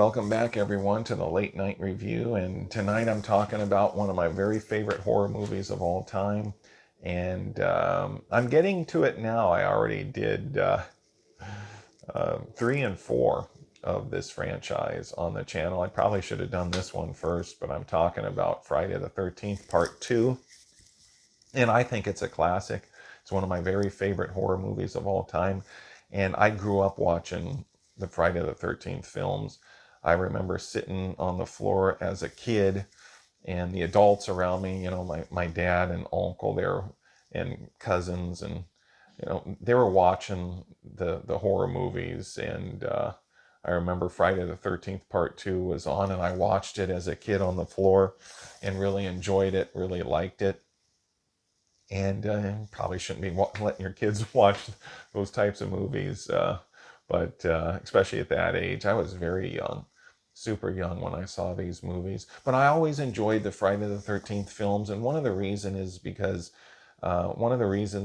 Welcome back, everyone, to the Late Night Review. And tonight I'm talking about one of my very favorite horror movies of all time. And I'm getting to it now. I already did 3 and 4 of this franchise on the channel. I probably should have done this one first, but I'm talking about Friday the 13th, Part 2. And I think it's a classic. It's one of my very favorite horror movies of all time. And I grew up watching the Friday the 13th films. I remember sitting on the floor as a kid and the adults around me, my dad and uncle there and cousins, and, they were watching the horror movies. And I remember Friday the 13th Part 2 was on, and I watched it as a kid on the floor and really enjoyed it, really liked it. And probably shouldn't be letting your kids watch those types of movies, but especially at that age. I was very young, super young when I saw these movies. But I always enjoyed the Friday the 13th films, and one of the reasons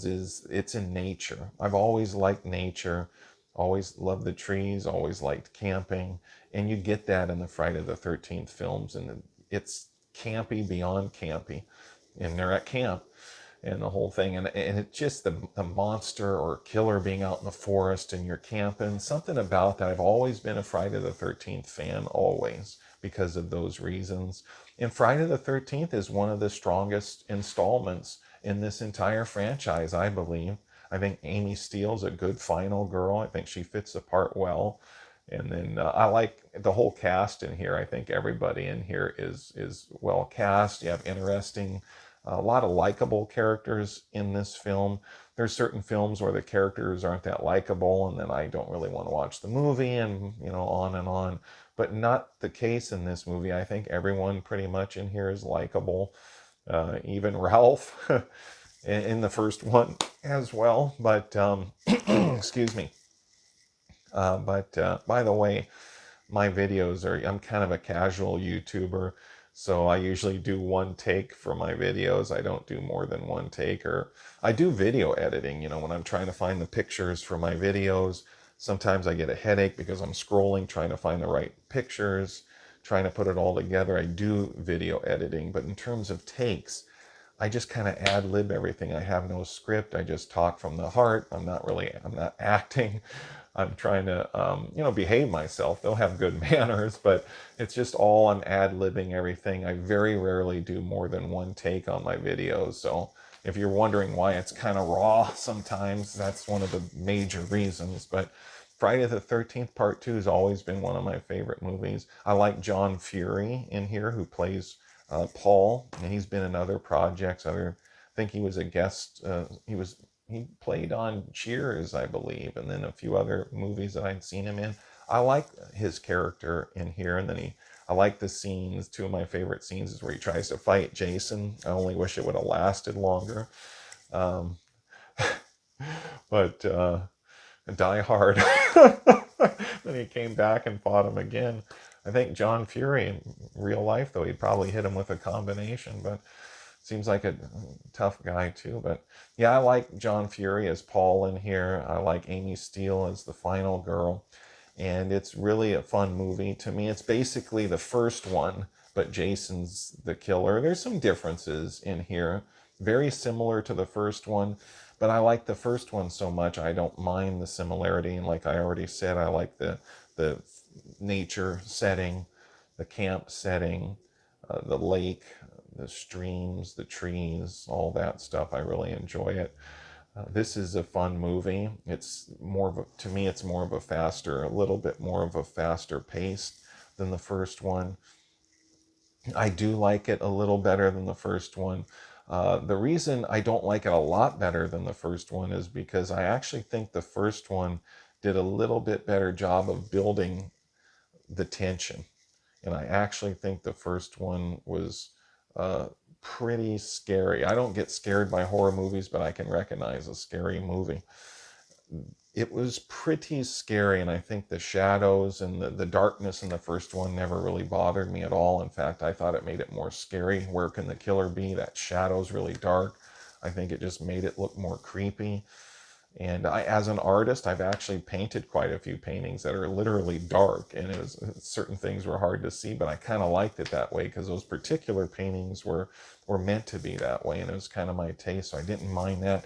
is it's in nature. I've always liked nature, always loved the trees, always liked camping, and you get that in the Friday the 13th films, and it's campy beyond campy, and they're at camp and the whole thing. And it's just the monster or killer being out in the forest and you're camping. Something about that. I've always been a Friday the 13th fan, always, because of those reasons. And Friday the 13th is one of the strongest installments in this entire franchise, I believe. I think Amy Steele's a good final girl. I think she fits the part well. And then I like the whole cast in here. I think everybody in here is well cast. You have interesting, a lot of likable characters in this film. There's certain films where the characters aren't that likable, and then I don't really want to watch the movie, and on and on. But not the case in this movie. I think everyone pretty much in here is likable. Even Ralph in the first one as well. But excuse me. But by the way, my videos are, I'm kind of a casual YouTuber, so I usually do one take for my videos. I don't do more than one take, or I do video editing, when I'm trying to find the pictures for my videos. Sometimes I get a headache because I'm scrolling, trying to find the right pictures, trying to put it all together. I do video editing, but in terms of takes, I just kind of ad lib everything. I have no script. I just talk from the heart. I'm not acting. I'm trying to, behave myself. They'll have good manners, but it's just all, I'm ad libbing everything. I very rarely do more than one take on my videos. So if you're wondering why it's kind of raw sometimes, that's one of the major reasons. But Friday the 13th Part 2 has always been one of my favorite movies. I like John Fury in here, who plays Paul, and he's been in other projects. I think he was a guest. He played on Cheers, I believe, and then a few other movies that I'd seen him in. I like his character in here, and then I like the scenes. Two of my favorite scenes is where he tries to fight Jason. I only wish it would have lasted longer. Um, but Die Hard. Then he came back and fought him again. I think John Fury in real life, though, he'd probably hit him with a combination, but seems like a tough guy too. But yeah, I like John Fury as Paul in here. I like Amy Steele as the final girl. And it's really a fun movie. To me, it's basically the first one, but Jason's the killer. There's some differences in here, very similar to the first one, but I like the first one so much I don't mind the similarity. And like I already said, I like the nature setting, the camp setting, the lake, the streams, the trees, all that stuff. I really enjoy it. This is a fun movie. It's more of a, to me, it's more of a faster, a little bit more of a faster pace than the first one. I do like it a little better than the first one. The reason I don't like it a lot better than the first one is because I actually think the first one did a little bit better job of building the tension. And I actually think the first one was uh, pretty scary. I don't get scared by horror movies, but I can recognize a scary movie. It was pretty scary, and I think the shadows and the darkness in the first one never really bothered me at all. In fact, I thought it made it more scary. Where can the killer be? That shadow's really dark. I think it just made it look more creepy. And as an artist, I've actually painted quite a few paintings that are literally dark, and certain things were hard to see, but I kind of liked it that way because those particular paintings were meant to be that way, and it was kind of my taste, so I didn't mind that.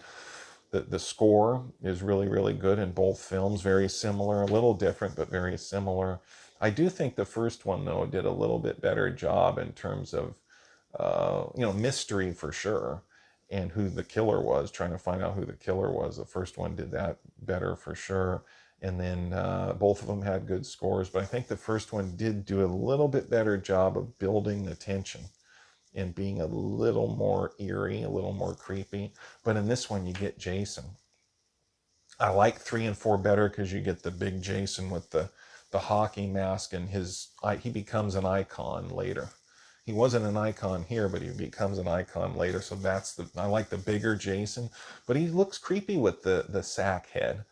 The score is really, really good in both films, very similar, a little different, but very similar. I do think the first one, though, did a little bit better job in terms of, mystery for sure, and who the killer was, trying to find out who the killer was. The first one did that better for sure. And then both of them had good scores, but I think the first one did do a little bit better job of building the tension and being a little more eerie, a little more creepy. But in this one, you get Jason. I like 3 and 4 better because you get the big Jason with the hockey mask, and he becomes an icon later. He wasn't an icon here, but he becomes an icon later. So I like the bigger Jason, but he looks creepy with the sack head,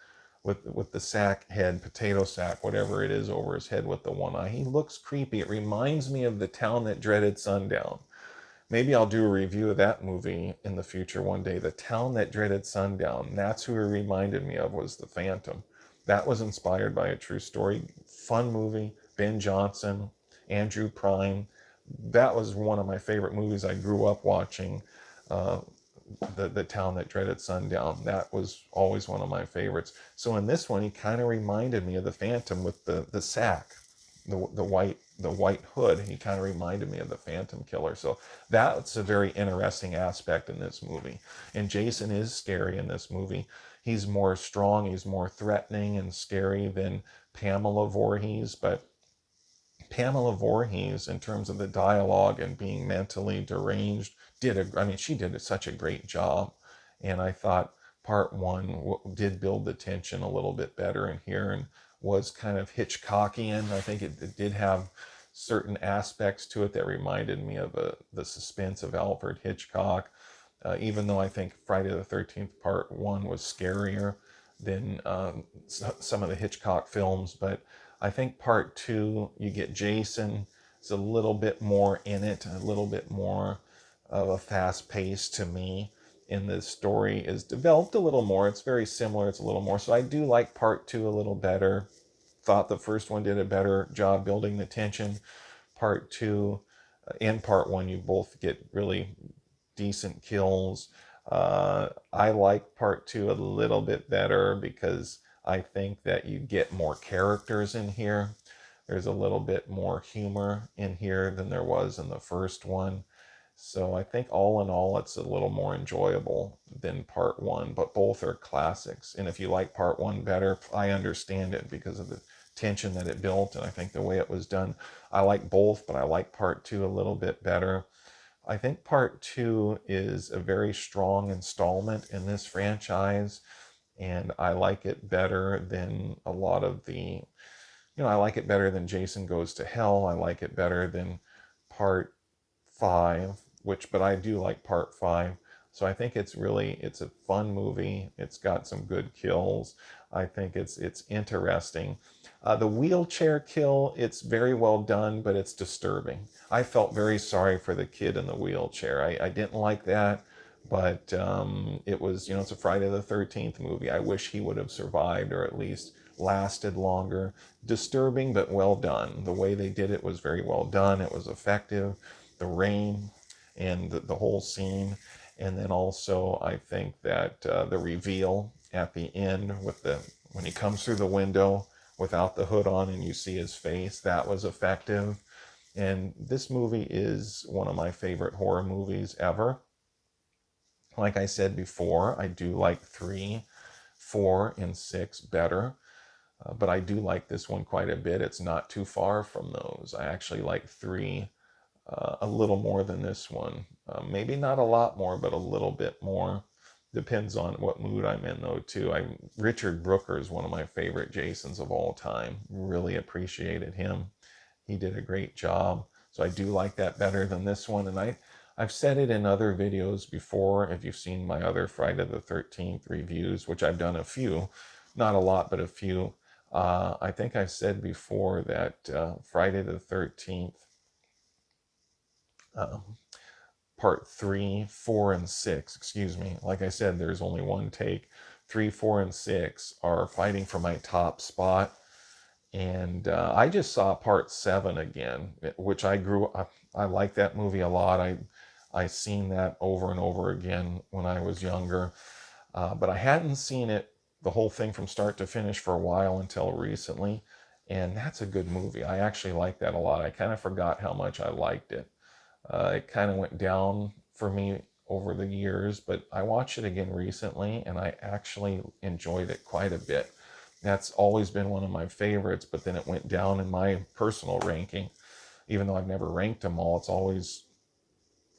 with the sack head, potato sack, whatever it is over his head with the one eye. He looks creepy. It reminds me of The Town That Dreaded Sundown. Maybe I'll do a review of that movie in the future one day. The Town That Dreaded Sundown. That's who it reminded me of, was the Phantom. That was inspired by a true story. Fun movie. Ben Johnson, Andrew Prime. That was one of my favorite movies. I grew up watching uh, the Town That Dreaded Sundown. That was always one of my favorites. So in this one, he kind of reminded me of the Phantom with the sack, the white hood. He kind of reminded me of the Phantom Killer. So that's a very interesting aspect in this movie. And Jason is scary in this movie. He's more strong. He's more threatening and scary than Pamela Voorhees, but Pamela Voorhees, in terms of the dialogue and being mentally deranged, she did such a great job. And I thought part one did build the tension a little bit better in here and was kind of Hitchcockian. I think it did have certain aspects to it that reminded me of the suspense of Alfred Hitchcock. Even though I think Friday the 13th Part 1 was scarier than some of the Hitchcock films, but I think Part 2, you get Jason. It's a little bit more in it, a little bit more of a fast pace to me. And the story is developed a little more. It's very similar. It's a little more. So I do like Part 2 a little better. Thought the first one did a better job building the tension. Part 2 and Part 1, you both get really decent kills. I like Part 2 a little bit better because I think that you get more characters in here. There's a little bit more humor in here than there was in the first one. So I think all in all, it's a little more enjoyable than Part 1, but both are classics. And if you like Part 1 better, I understand it because of the tension that it built, and I think the way it was done. I like both, but I like Part 2 a little bit better. I think Part 2 is a very strong installment in this franchise, and I like it better than a lot of I like it better than Jason Goes to Hell. I like it better than Part 5, but I do like Part 5. So I think it's a fun movie. It's got some good kills. I think it's interesting. The wheelchair kill, it's very well done, but it's disturbing. I felt very sorry for the kid in the wheelchair. I didn't like that, but it was, it's a Friday the 13th movie. I wish he would have survived or at least lasted longer. Disturbing, but well done. The way they did it was very well done. It was effective. The rain and the whole scene. And then also, I think that the reveal at the end when he comes through the window without the hood on and you see his face, that was effective. And this movie is one of my favorite horror movies ever. Like I said before, I do like 3, 4, and 6 better. But I do like this one quite a bit. It's not too far from those. I actually like 3 a little more than this one. Maybe not a lot more, but a little bit more. Depends on what mood I'm in, though, too. Richard Brooker is one of my favorite Jasons of all time. Really appreciated him. He did a great job. So I do like that better than this one. And I've said it in other videos before. If you've seen my other Friday the 13th reviews, which I've done a few, not a lot, but a few. I think I've said before that Friday the 13th, Part 3, 4, and 6, excuse me. Like I said, there's only one take. 3, 4, and 6 are fighting for my top spot. And I just saw part 7 again, which I grew up. I like that movie a lot. I seen that over and over again when I was younger, but I hadn't seen it the whole thing from start to finish for a while until recently. And that's a good movie. I actually like that a lot. I kind of forgot how much I liked it. It kind of went down for me over the years, but I watched it again recently and I actually enjoyed it quite a bit. That's always been one of my favorites, but then it went down in my personal ranking. Even though I've never ranked them all,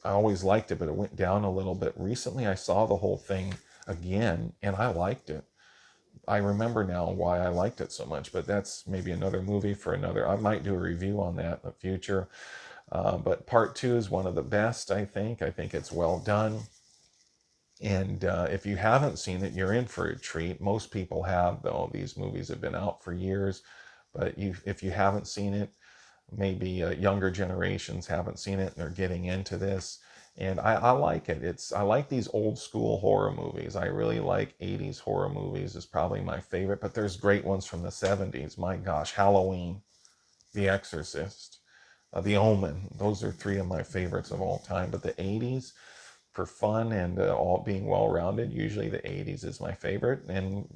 I always liked it, but it went down a little bit. Recently, I saw the whole thing again and I liked it. I remember now why I liked it so much, but that's maybe another movie for another. I might do a review on that in the future. But part 2 is one of the best, I think. I think it's well done. And if you haven't seen it, you're in for a treat. Most people have, though. These movies have been out for years. But if you haven't seen it, maybe younger generations haven't seen it and they're getting into this. And I like it. I like these old school horror movies. I really like 80s horror movies is probably my favorite. But there's great ones from the 70s. My gosh, Halloween, The Exorcist, The Omen. Those are 3 of my favorites of all time. But the 80s, for fun and all being well-rounded, usually the 80s is my favorite. And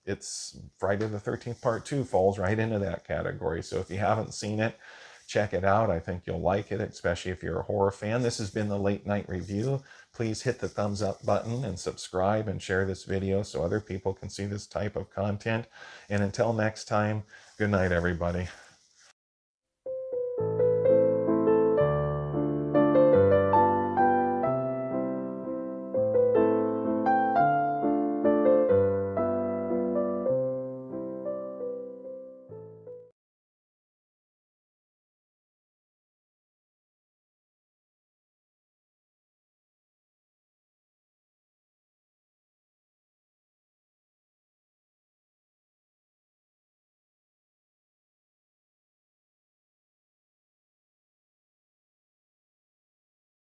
it's Friday the 13th Part 2 falls right into that category. So if you haven't seen it, check it out. I think you'll like it, especially if you're a horror fan. This has been the Late Night Review. Please hit the thumbs up button and subscribe and share this video so other people can see this type of content. And until next time, good night, everybody.